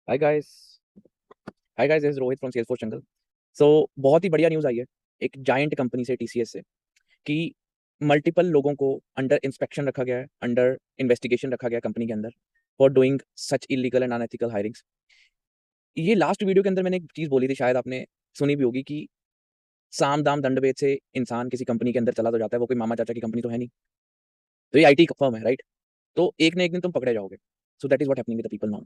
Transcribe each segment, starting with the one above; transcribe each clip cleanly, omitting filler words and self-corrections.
Hi guys. Hi guys, this is Rohit from Salesforce jungle. So बहुत ही बढ़िया news आई है एक जायंट कंपनी से, टीसीएस से, कि मल्टीपल लोगों को अंडर इंस्पेक्शन रखा गया है, अंडर इन्वेस्टिगेशन रखा गया है कंपनी के अंदर, for doing such illegal and unethical hirings. ये लास्ट वीडियो के अंदर मैंने एक चीज़ बोली थी, शायद आपने सुनी भी होगी, कि साम दाम दंड भेद से इंसान किसी कंपनी के अंदर चला तो जाता है, वो कोई मामा चाचा की कंपनी तो है नहीं। तो ये आईटी फर्म है, राइट? तो एक ना एक दिन तुम पकड़े जाओगे। सो that is what happening with the people now.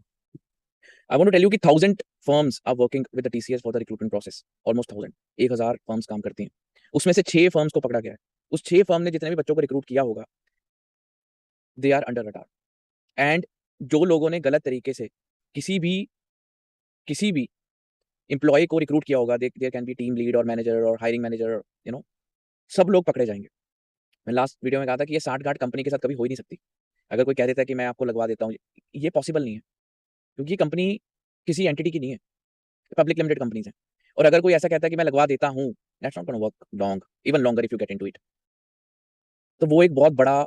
I want to tell you कि 1000 firms are working with the TCS for the recruitment process. Almost 1000, 1000 firms काम करती हैं। उसमें से 6 firms को पकड़ा गया है। उस 6 firm ने जितने भी बच्चों को रिक्रूट किया होगा, they are under radar. And जो लोगों ने गलत तरीके से किसी भी एम्प्लॉय को रिक्रूट किया होगा, there can be team lead और मैनेजर और हायरिंग मैनेजर, सब लोग पकड़े जाएंगे। मैं लास्ट वीडियो में कहा था कि ये साठ गांठ कंपनी के साथ कभी हो ही नहीं सकती। अगर कोई कह देता है कि मैं आपको लगवा देता हूँ, ये पॉसिबल नहीं है, क्योंकि ये कंपनी किसी एंटिटी की नहीं है, पब्लिक लिमिटेड कंपनीज हैं। और अगर कोई ऐसा कहता है कि मैं लगवा देता हूँ, that's not gonna work long, even longer if you get into it. तो वो एक बहुत बड़ा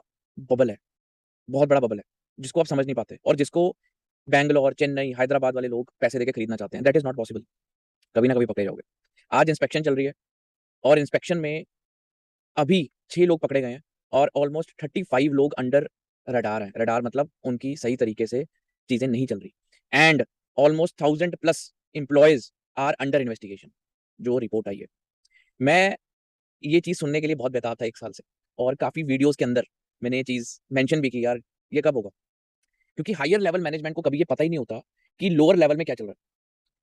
बबल है, बहुत बड़ा बबल है, जिसको आप समझ नहीं पाते, और जिसको बैंगलोर, चेन्नई, हैदराबाद वाले लोग पैसे देके खरीदना चाहते हैं। That is not possible. कभी ना कभी पकड़े जाओगे। आज इंस्पेक्शन चल रही है, और इंस्पेक्शन में अभी 6 लोग पकड़े गए हैं, और ऑलमोस्ट 35 लोग अंडर रडार हैं। रडार मतलब उनकी सही तरीके से चीजें नहीं चल रही। And almost 1000+ employees are under investigation, जो रिपोर्ट आई है। मैं ये चीज सुनने के लिए बहुत बेताब था 1 साल से, और काफी वीडियोस के अंदर मैंने ये चीज मेंशन भी की, यार ये कब होगा? क्योंकि हायर लेवल मैनेजमेंट को कभी ये पता ही नहीं होता कि लोअर लेवल में क्या चल रहा है।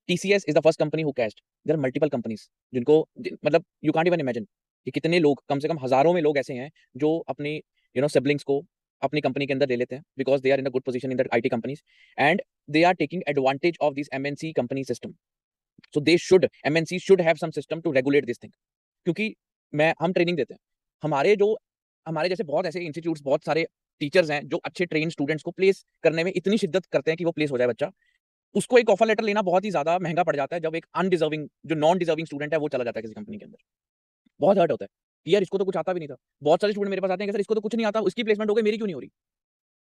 TCS is the first company who cashed. There are multiple companies मतलब यू कांट इवन इमेजिन कि कितने लोग, कम से कम हजारों में लोग ऐसे हैं जो अपनी सिबलिंग्स को अपनी कंपनी के अंदर ले लेते हैं, because they are in a good position in the IT companies, and they are taking advantage of this MNC company system. So they should MNC should have some system to regulate this thing. क्योंकि हम training देते हैं, हमारे जैसे बहुत ऐसे institutes, बहुत सारे टीचर्स हैं जो अच्छे ट्रेन स्टूडेंट्स को प्लेस करने में इतनी शिद्दत करते हैं कि वो प्लेस हो जाए बच्चा। उसको एक ऑफर लेटर लेना बहुत ही ज्यादा महंगा पड़ जाता है, जब एक अनडिजर्विंग, जो नॉन डिजर्विंग स्टूडेंट है, वो चला जाता है किसी कंपनी के अंदर। बहुत हर्ट होता है कि यार इसको तो कुछ आता भी नहीं था। बहुत सारे स्टूडेंट मेरे पास आते हैं कि सर इसको तो कुछ नहीं आता, उसकी प्लेसमेंट हो गई, मेरी क्यों नहीं हो रही?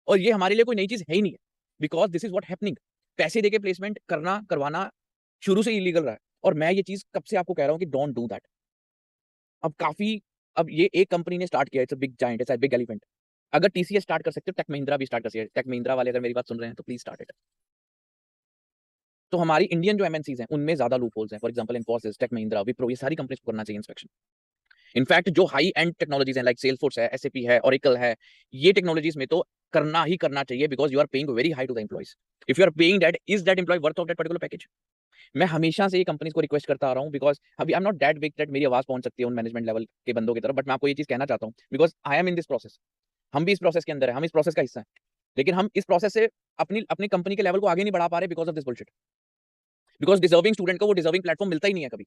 और ये हमारे लिए कोई नई चीज है ही नहीं है, because this is what happening. पैसे देके प्लेसमेंट करना, करवाना शुरू से इलीगल रहा है, और मैं ये चीज कब से आपको कह रहा हूँ कि डोंट डू दैट। अब काफी, अब ये एक कंपनी ने स्टार्ट किया, it's a big giant, it's a big elephant. अगर टीसीएस स्टार्ट कर सकते हो, टेक महिंद्रा भी स्टार्ट कर सकते हैं। टेक महिंद्रा वाले अगर मेरी बात सुन रहे हैं तो प्लीज स्टार्ट इट। तो हमारी इंडियन जो एमएनसीज हैं उनमें ज्यादा लूप होल्स हैं। For example Infosys, tech Mahindra, Wipro, ये सारी कंपनीज को करना चाहिए इंस्पेक्शन। इनफैक्ट जो हाई एंड टेक्नोलॉजीज हैं, लाइक सेल्सफोर्स है, एसएपी है, ओरेकल है, ये टेक्नोलॉजीज में तो करना ही करना चाहिए, because you are paying very high to the employees. If you are paying that, is that employ worth of that particular package? मैं हमेशा से ये कंपनीज को रिक्वेस्ट करता आ रहा हूँ, बिकॉज अभी I am not that big that मेरी आवाज पहुंच सकती है उन मैनेजमेंट लेवल के बंदों की तरफ, बट मैं आपको ये चीज कहना चाहता हूँ, because I am in this process. हम भी इस प्रोसेस के अंदर है, हम इस प्रोसेस का हिस्सा है, लेकिन हम इस प्रोसेस से अपनी अपनी कंपनी के लेवल को आगे नहीं बढ़ा पा रहे, because of this bullshit. Because deserving student को वो डिजर्विंग प्लेटफॉर्म मिलता ही नहीं है कभी।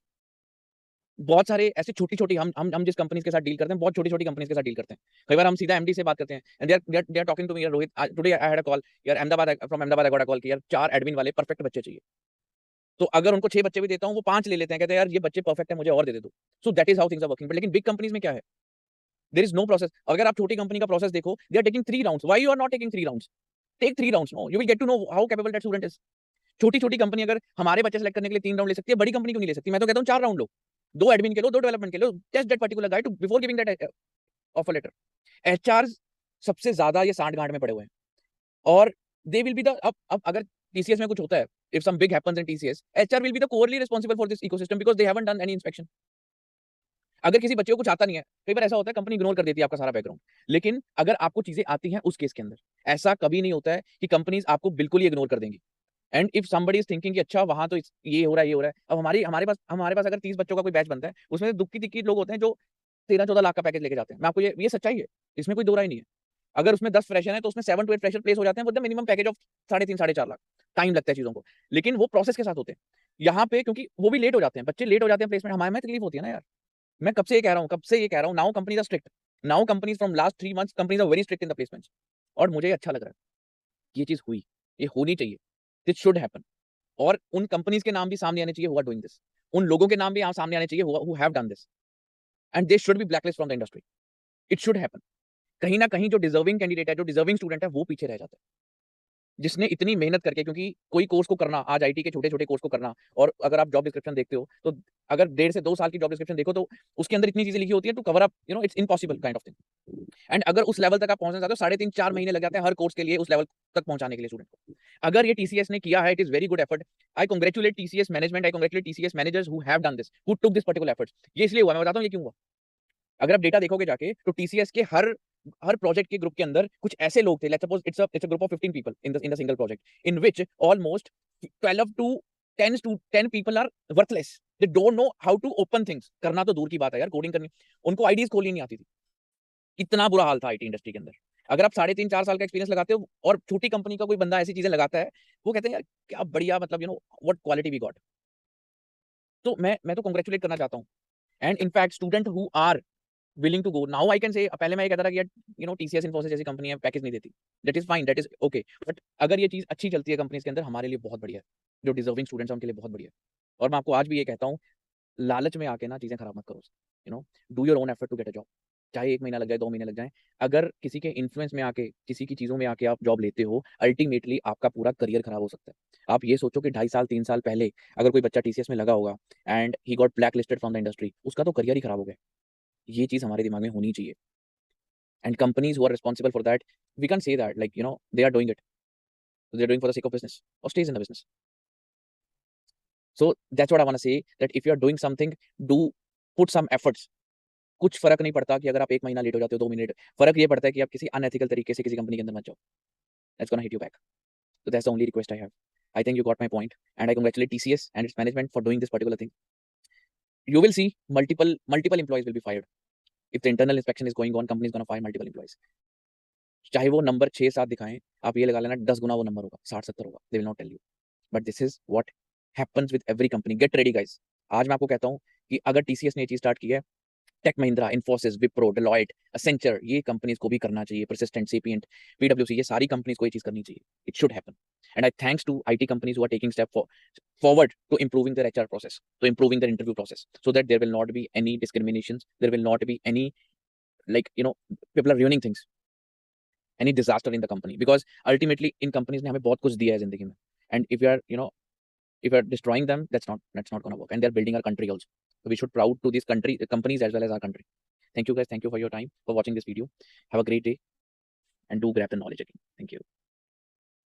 बहुत सारे ऐसे छोटी छोटी, हम जिस कंपनीज के साथ डील करते हैं, बहुत छोटी छोटी कंपनीज के साथ डील करते हैं। कई बार हम सीधा एमडी से बात करते हैं, and they are talking to me, Rohit today I had a call, यार Ahmedabad, from Ahmedabad I got a call कि यार 4 एडमिन वाले परफेक्ट बच्चे चाहिए। तो अगर उनको 6 बच्चे भी देता हूँ, वो 5 ले लेते हैं, कहते हैं यार ये बच्चे परफेक्ट है, मुझे और दे दो। So that is how things are working. But लेकिन बिग कंपनीज में क्या है, देयर इज नो प्रोसेस। अगर आप छोटी कंपनी का प्रोसेस देखो, they are taking 3 rounds. Why you are not taking 3 rounds? Take 3 rounds, no, you will get to know how capable that student is. छोटी छोटी कंपनी अगर हमारे बच्चे सेलेक्ट करने के लिए 3 राउंड ले सकती है, बड़ी कंपनी क्यों नहीं ले सकती? मैं तो कहता हूँ 4 राउंड लो, 2 एडमिन के लो, 2 डेवलपमेंट के लो, test that particular guide before giving that offer letter. HR सबसे ज्यादा ये सांठ गांठ में पड़े हुए हैं, और दे विल बी द, अब अगर टीसीएस में कुछ होता है, if some big happens in TCS, HR will be the squarely responsible for this ecosystem, because they haven't done any inspection. अगर किसी बच्चे को कुछ आता नहीं है, कई बार ऐसा होता है कंपनी इग्नोर कर देती है आपका सारा बैकग्राउंड, लेकिन अगर आपको चीजें आती हैं उस केस के अंदर, ऐसा कभी नहीं होता है कि कंपनीज आपको बिल्कुल ही इग्नोर कर देंगी। And if somebody is thinking कि अच्छा वहां तो ये हो रहा है, ये हो रहा है। अब हमारे पास अगर 30 बच्चों का कोई बैच बनता है, उसमें से दुक्की तिक्की लोग होते हैं जो 13-14 लाख का पैकेज लेके जाते हैं। मैं आपको ये सच्चाई है, इसमें कोई दो राय नहीं है। अगर उसमें 10 फ्रेशर है तो उसमें 7 to 8 फ्रेशर प्लेस हो जाते हैं with the minimum package of 3.5 से 4 लाख। टाइम लगता है चीजों को, लेकिन वो प्रोसेस के साथ होते हैं। यहाँ पे क्योंकि वो भी लेट हो जाते हैं, बच्चे लेट हो जाते हैं प्लेसमेंट, हमारे में तकलीफ होती है ना यार। मैं कब से ये कह रहा हूँ, कब से ये कह रहा हूँ, now companies are strict. Now companies from last 3 months, companies are very strict in the placements. और मुझे अच्छा लग रहा है कि ये चीज हुई, ये होनी चाहिए, दिस शुड हैपन। और उन कंपनीज के नाम भी सामने आने चाहिए हु आर डूइंग दिस। उन लोगों के नाम भी यहाँ सामने आने चाहिए who have done this, and they should be blacklist from the industry. It should happen. कहीं ना कहीं जो डिजर्विंग कैंडिडेट है, जो डिजर्विंग स्टूडेंट है, वो पीछे रह जाता है। जिसने इतनी मेहनत करके, क्योंकि कोई कोर्स को करना, आज आईटी के छोटे-छोटे कोर्स को करना, और अगर आप जॉब डिस्क्रिप्शन देखते हो, तो अगर 1.5 से 2 साल की जॉब डिस्क्रिप्शन देखो, तो उसके अंदर इतनी चीज़ें लिखी होती है to cover up, it's impossible kind of thing. And अगर उस लेवल तक आप पहुँचना चाहते हो, 3.5-4 महीने लग जाते हैं हर कोर्स के लिए उस लेवल तक पहुँचाने के लिए स्टूडेंट को। अगर ये टीसीएस ने किया है, it is very good effort. I congratulate TCS management, I congratulate TCS managers who have done this, who took this particular efforts. ये इसलिए हुआ, मैं बताता हूँ ये क्यों हुआ। अगर आप डेटा देखोगे जाके, तो टीसीएस के हर हर प्रोजेक्ट के ग्रुप के अंदर कुछ ऐसे लोग थे, let's suppose it's a group of 15 people in the single project, in which almost 12 to 10 people are worthless. They don't know how to open things. करना तो दूर की बात है यार, कोडिंग करनी, उनको आईडीज खोलनी नहीं आती थी। इतना बुरा हाल था आईटी इंडस्ट्री के अंदर। अगर आप 3.5-4 साल का एक्सपीरियंस लगाते हो और छोटी कंपनी का कोई बंदा ऐसी चीजें लगाता है, वो कहते हैं यार क्या बढ़िया, मतलब व्हाट क्वालिटी वी गॉट। तो मैं तो कांग्रेचुलेट करना चाहता हूँ। And in fact student who are willing to go now, I can say, पहले मैं ये कहता था कि यार टीसीएस इन्फोसिस जैसी कंपनी है, पैकेज नहीं देती, that is fine, that is okay. But अगर ये चीज अच्छी चलती है कंपनीज के अंदर, हमारे लिए बहुत बढ़िया है। जो डिजर्विंग स्टूडेंट्स हैं उनके लिए बहुत बढ़िया है। और मैं आपको आज भी ये कहता हूँ, लालच में आके ना चीजें खराब मत करो। Do your own effort to get a job. चाहे 1 महीना लग जाए, 2 महीने लग जाए। अगर किसी के इन्फ्लुएंस में आके, किसी की चीजों में आके आप जॉब लेते हो, अल्टीमेटली आपका पूरा करियर खराब हो सकता है। आप ये सोचो कि 2.5 साल 3 साल पहले अगर कोई बच्चा टीसीएस में लगा होगा and he got black listed from the industry, उसका तो करियर ही खराब हो गया। ये चीज हमारे दिमाग में होनी चाहिए। And companies who are responsible for that, we can't say that, like, they are doing it, they're doing for the sake of business or stays in the business. So that's what I want to say, that if you are doing something, do put some efforts. कुछ फर्क नहीं पड़ता कि अगर आप 1 महीना late हो जाते हो, 2 महीने लेट, फर्क ये पड़ता है कि आप किसी अनएथिकल तरीके से किसी कंपनी के अंदर मत जाओ। That's gonna hit you back. So that's the only request I have. I think you got my point, and I congratulate TCS and its management for doing this particular thing. You will see multiple employees will be fired. If the internal inspection is going on, company is gonna fire multiple employees. चाहे वो number 6-7 दिखाएं, आप ये लगा लेना 10 गुना वो number होगा, 60-70 होगा। They will not tell you, but this is what happens with every company. Get ready guys. आज मैं आपको कहता हूँ कि अगर टीसीएस ने ये चीज स्टार्ट की है, tech Mahindra, Infosys, Wipro, Deloitte, Accenture, ये कंपनीज को भी करना चाहिए। परसिस्टेंट, सेपिएंट, पीडब्ल्यूसी, ये सारी कंपनीज को ये चीज करनी चाहिए। It should happen. And I thanks to IT companies who are taking step forward to improving their HR process, to improving their interview process, so that there will not be any discriminations, there will not be any, like, people are ruining things, any disaster in the company, because ultimately in companies ने हमें बहुत कुछ दिया है जिंदगी में, and if you are destroying them, that's not going to work, and they're building our country also. So we should proud to these country companies as well as our country. Thank you guys, thank you for your time, for watching this video. Have a great day, and do grab the knowledge again. Thank you.